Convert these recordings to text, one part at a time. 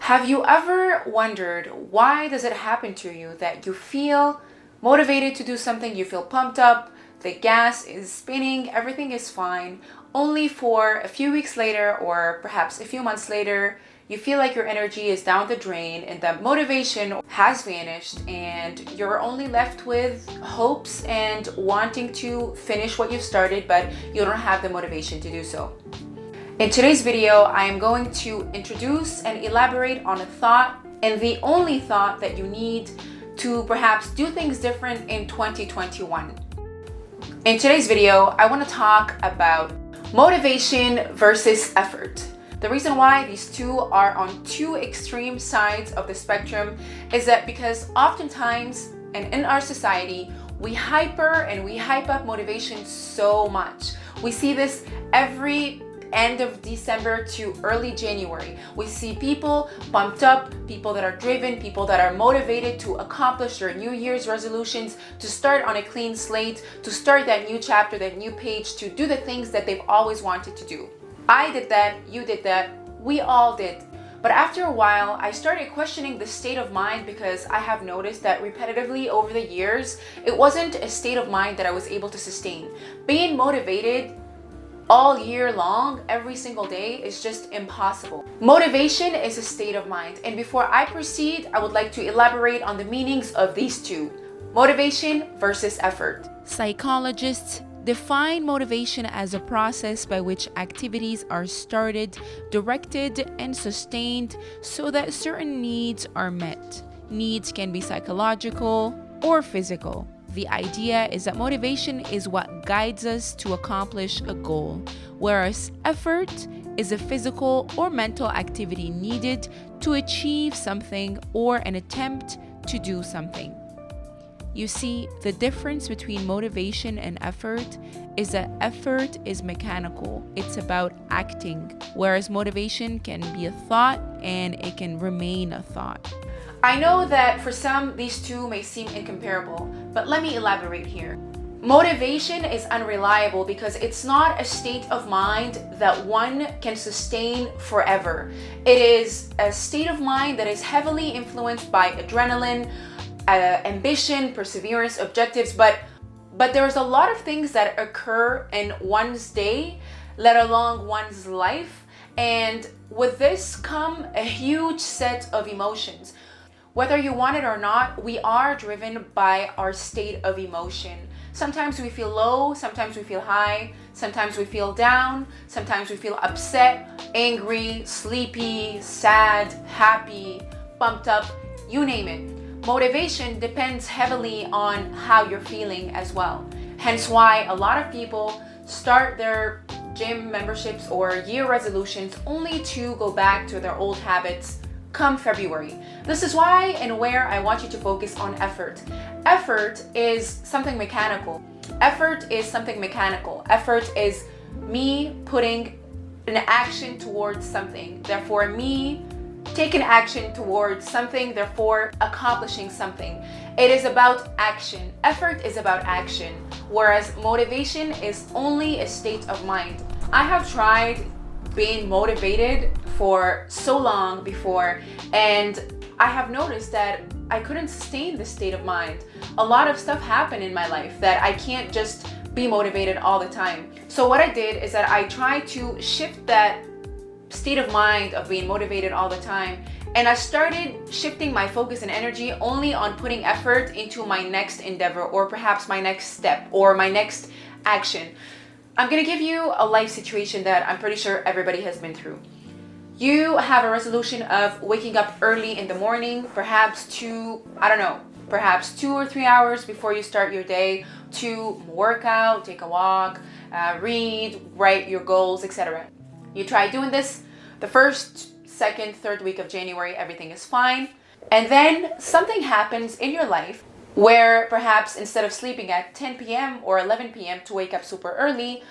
Have you ever wondered why does it happen to you that you feel motivated to do something, you feel pumped up, the gas is spinning, everything is fine, only for a few weeks later or perhaps a few months later, you feel like your energy is down the drain and the motivation has vanished and you're only left with hopes and wanting to finish what you've started, but you don't have the motivation to do so. In today's video, I am going to introduce and elaborate on a thought, and the only thought that you need to perhaps do things different in 2021. In today's video, I want to talk about motivation versus effort. The reason why these two are on two extreme sides of the spectrum is that because oftentimes, and in our society, we hype up motivation so much. We see this every end of December to early January. We see people pumped up, people that are driven, people that are motivated to accomplish their New Year's resolutions, to start on a clean slate, to start that new chapter, that new page, to do the things that they've always wanted to do. I did that, you did that, we all did. But after a while, I started questioning the state of mind because I have noticed that repetitively over the years, it wasn't a state of mind that I was able to sustain. Being motivated all year long, every single day, is just impossible. Motivation is a state of mind. And before I proceed, I would like to elaborate on the meanings of these two: motivation versus effort. Psychologists define motivation as a process by which activities are started, directed, and sustained so that certain needs are met. Needs can be psychological or physical. The idea is that motivation is what guides us to accomplish a goal, whereas effort is a physical or mental activity needed to achieve something or an attempt to do something. You see, the difference between motivation and effort is that effort is mechanical. It's about acting, whereas motivation can be a thought and it can remain a thought. I know that for some, these two may seem incomparable, but let me elaborate here. Motivation is unreliable because it's not a state of mind that one can sustain forever. It is a state of mind that is heavily influenced by adrenaline, ambition, perseverance, objectives, but there's a lot of things that occur in one's day, let alone one's life, and with this come a huge set of emotions. Whether you want it or not, we are driven by our state of emotion. Sometimes we feel low, sometimes we feel high, sometimes we feel down, sometimes we feel upset, angry, sleepy, sad, happy, pumped up, you name it. Motivation depends heavily on how you're feeling as well. Hence why a lot of people start their gym memberships or year resolutions only to go back to their old habits come February. This is why and where I want you to focus on effort. Effort is something mechanical. Effort is something mechanical. Effort is me putting an action towards something. Therefore, me taking action towards something, therefore accomplishing something. It is about action. Effort is about action, whereas motivation is only a state of mind. I have tried being motivated for so long before, and I have noticed that I couldn't sustain this state of mind. A lot of stuff happened in my life that I can't just be motivated all the time. So what I did is that I tried to shift that state of mind of being motivated all the time, and I started shifting my focus and energy only on putting effort into my next endeavor, or perhaps my next step, or my next action. I'm gonna give you a life situation that I'm pretty sure everybody has been through. You have a resolution of waking up early in the morning, perhaps perhaps 2 or 3 hours before you start your day, to work out, take a walk, read, write your goals, etc. You try doing this the first, second, third week of January, everything is fine. And then something happens in your life where perhaps instead of sleeping at 10 p.m. or 11 p.m. to wake up super early,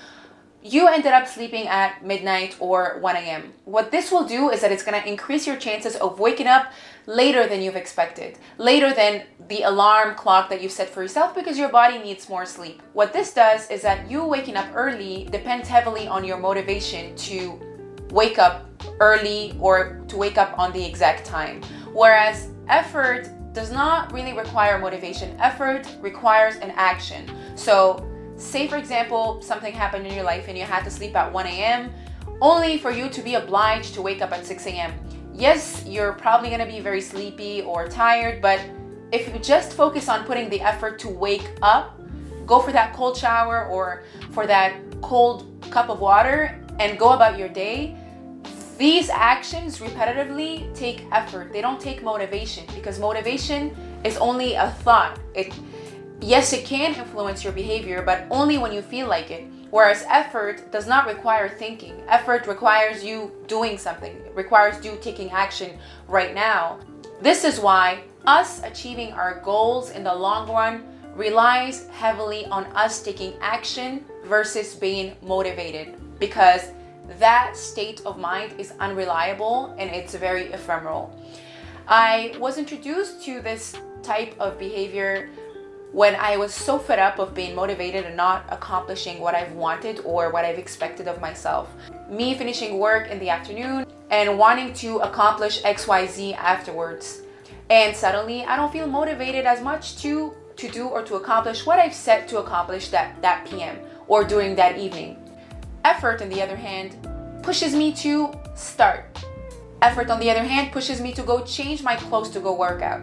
you ended up sleeping at midnight or 1 a.m. What this will do is that it's going to increase your chances of waking up later than you've expected, later than the alarm clock that you've set for yourself, because your body needs more sleep. What this does is that you waking up early depends heavily on your motivation to wake up early or to wake up on the exact time. Whereas effort does not really require motivation. Effort requires an action. So say for example, something happened in your life and you had to sleep at 1 a.m. only for you to be obliged to wake up at 6 a.m. Yes, you're probably gonna be very sleepy or tired, but if you just focus on putting the effort to wake up, go for that cold shower or for that cold cup of water and go about your day, these actions repetitively take effort. They don't take motivation, because motivation is only a thought. Yes, it can influence your behavior, but only when you feel like it. Whereas effort does not require thinking. Effort requires you doing something. It requires you taking action right now. This is why us achieving our goals in the long run relies heavily on us taking action versus being motivated, because that state of mind is unreliable and it's very ephemeral. I was introduced to this type of behavior when I was so fed up of being motivated and not accomplishing what I've wanted or what I've expected of myself. Me finishing work in the afternoon and wanting to accomplish XYZ afterwards. And suddenly I don't feel motivated as much to do or to accomplish what I've set to accomplish that PM or during that evening. Effort, on the other hand, pushes me to start. Effort, on the other hand, pushes me to go change my clothes to go work out.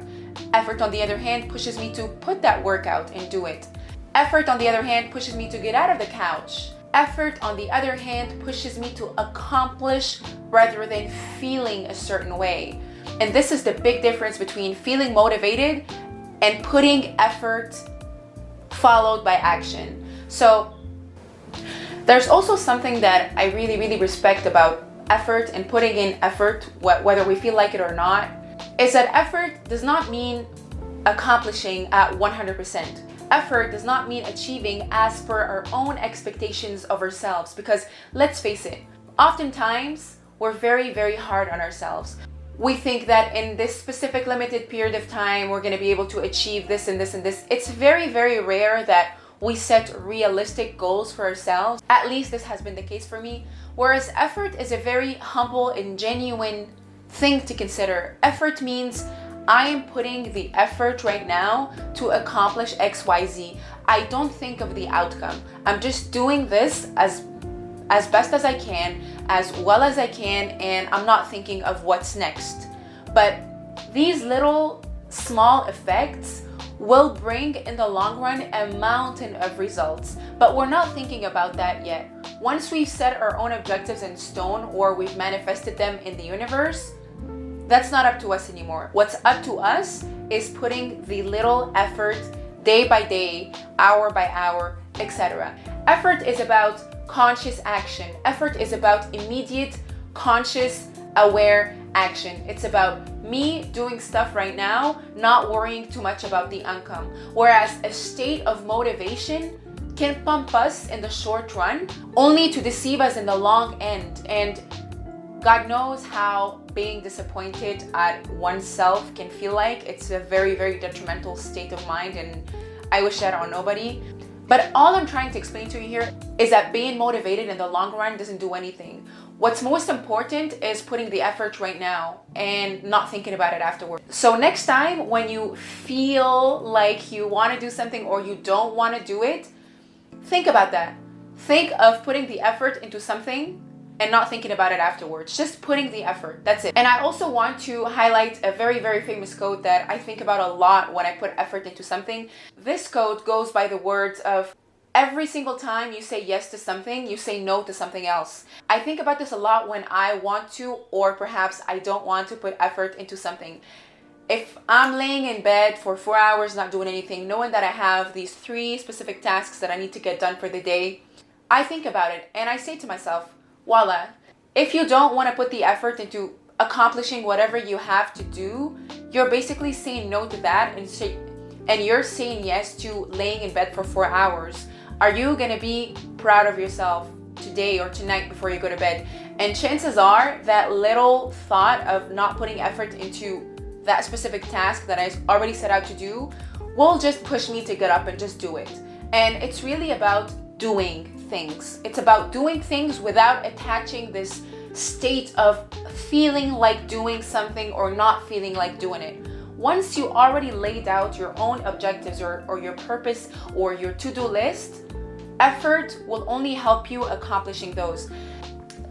Effort, on the other hand, pushes me to put that workout and do it. Effort, on the other hand, pushes me to get out of the couch. Effort, on the other hand, pushes me to accomplish rather than feeling a certain way. And this is the big difference between feeling motivated and putting effort followed by action. So there's also something that I really, really respect about effort and putting in effort, whether we feel like it or not, is that effort does not mean accomplishing at 100%. Effort does not mean achieving as per our own expectations of ourselves, because let's face it, oftentimes we're very, very hard on ourselves. We think that in this specific limited period of time, we're going to be able to achieve this and this and this. It's very, very rare that we set realistic goals for ourselves. At least this has been the case for me. Whereas effort is a very humble and genuine thing to consider. Effort means I am putting the effort right now to accomplish XYZ. I don't think of the outcome. I'm just doing this as best as I can, as well as I can, and I'm not thinking of what's next. But these little small effects will bring in the long run a mountain of results, but we're not thinking about that yet. Once we've set our own objectives in stone or we've manifested them in the universe, that's not up to us anymore. What's up to us is putting the little effort day by day, hour by hour, etc. Effort is about conscious action. Effort is about immediate, conscious, aware action. It's about me doing stuff right now, not worrying too much about the outcome. Whereas a state of motivation can pump us in the short run, only to deceive us in the long end. And God knows how being disappointed at oneself can feel like. It's a very, very detrimental state of mind, and I wish that on nobody. But all I'm trying to explain to you here is that being motivated in the long run doesn't do anything. What's most important is putting the effort right now and not thinking about it afterward. So next time when you feel like you want to do something or you don't want to do it, think about that. Think of putting the effort into something and not thinking about it afterwards. Just putting the effort. That's it. And I also want to highlight a very, very famous quote that I think about a lot when I put effort into something. This quote goes by the words of, every single time you say yes to something, you say no to something else. I think about this a lot when I want to, or perhaps I don't want to put effort into something. If I'm laying in bed for 4 hours not doing anything, knowing that I have these 3 specific tasks that I need to get done for the day, I think about it and I say to myself, voila, if you don't want to put the effort into accomplishing whatever you have to do, you're basically saying no to that and you're saying yes to laying in bed for 4 hours. Are you going to be proud of yourself today or tonight before you go to bed? And chances are that little thought of not putting effort into that specific task that I already set out to do will just push me to get up and just do it. And it's really about doing things. It's about doing things without attaching this state of feeling like doing something or not feeling like doing it. Once you already laid out your own objectives or your purpose or your to-do list, effort will only help you accomplishing those.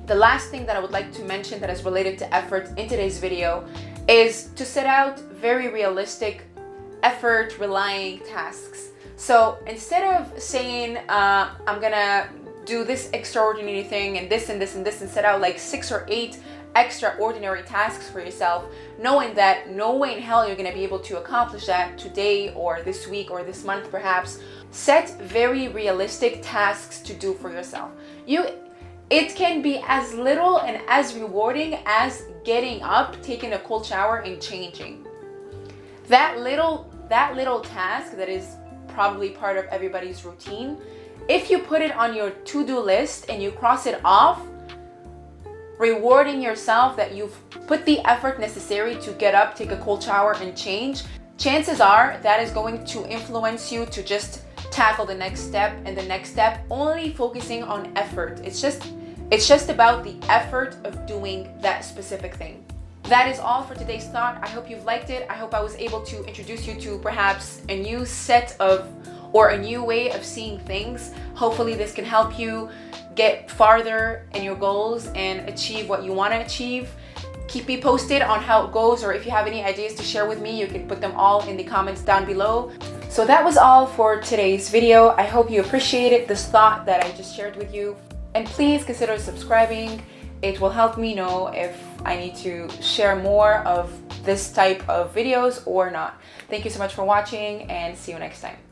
The last thing that I would like to mention that is related to effort in today's video is to set out very realistic, effort-relying tasks. So instead of saying, I'm gonna do this extraordinary thing and this and this and this, and set out like 6 or 8 extraordinary tasks for yourself, knowing that no way in hell you're going to be able to accomplish that today or this week or this month perhaps, set very realistic tasks to do for yourself. It can be as little and as rewarding as getting up, taking a cold shower, and changing. That little task that is probably part of everybody's routine, if you put it on your to-do list and you cross it off, rewarding yourself that you've put the effort necessary to get up, take a cold shower, and change, chances are that is going to influence you to just tackle the next step and the next step, only focusing on effort. It's just about the effort of doing that specific thing. That is all for today's thought. I hope you've liked it. I hope I was able to introduce you to perhaps a new set of or a new way of seeing things. Hopefully this can help you get farther in your goals and achieve what you want to achieve. Keep me posted on how it goes, or if you have any ideas to share with me, you can put them all in the comments down below. So that was all for today's video. I hope you appreciated this thought that I just shared with you. And please consider subscribing. It will help me know if I need to share more of this type of videos or not. Thank you so much for watching, and see you next time.